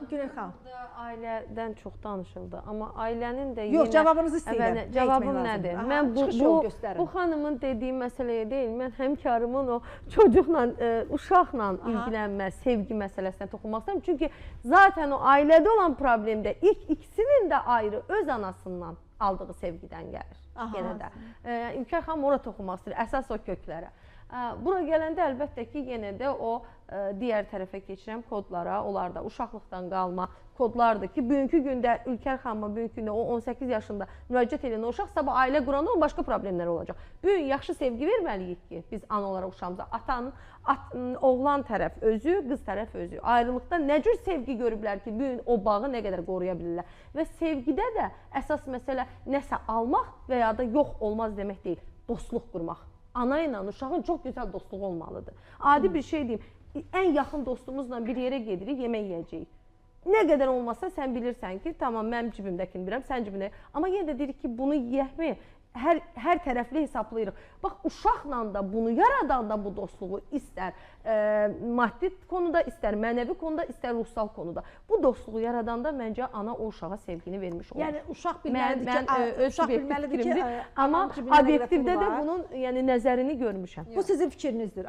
Günel xanım. Burada ailədən çox danışıldı, amma ailənin də Yox, cavabınızı istəyirəm. Cavabım nədir? Mən bu xanımın dediyi məsələyə deyil, mən həmkarımın o çocuqla, uşaqla ilgilənmə, sevgi məsələsinə toxunmaq istəyirəm. Çünki zaten o ailədə olan problemdə ikisinin də ayrı öz anasından aldığı sevgidən gəlir. Yenə də. İlker xanım ora toxunmaq istəyir, əsas o köklərə. Bura gələndə əlbəttə ki, yenə də o digər tərəfə keçirəm kodlara, onlar da uşaqlıqdan qalma kodlardır ki, bugünkü gündə İlker xanıma bugünkü gündə o 18 yaşında müraciət edən o uşaq sabah ailə quranda o başqa problemlər olacaq. Bugün yaxşı sevgi verməliyik ki, biz ana olaraq uşağımıza, atanın oğlan tərəf özü, qız tərəf özü. Ayrılıqda nə cür sevgi görüblər ki, bugün o bağı nə qədər qoruya bilirlər. Və sevgidə də əsas məsələ nəsə almaq və ya da yox olmaz demək deyil, dostluq qurmaq. Ana ilə uşağın çox gözəl dostluğu olmalıdır. Adi bir şey deyim, ən yaxın dostumuzla bir yerə gedirik, yemək yiyəcəyik. Nə qədər olmasa sən bilirsən ki, tamam mənim cibimdəkini bilirəm, sən cibində. Amma yenə də deyirik ki, bunu yiyəkmi? Hər tərəfli hesablayırıq. Bax, uşaqla da bunu yaradan da bu dostluğu istər maddi konuda, istər mənəvi konuda, istər ruhsal konuda. Bu dostluğu yaradanda məncə ana o uşağa sevgini vermiş olur. Yəni uşaq bilməlidir ki, amma obyektivdə də bunun nəzərini görmüşəm. Bu sizin fikrinizdir.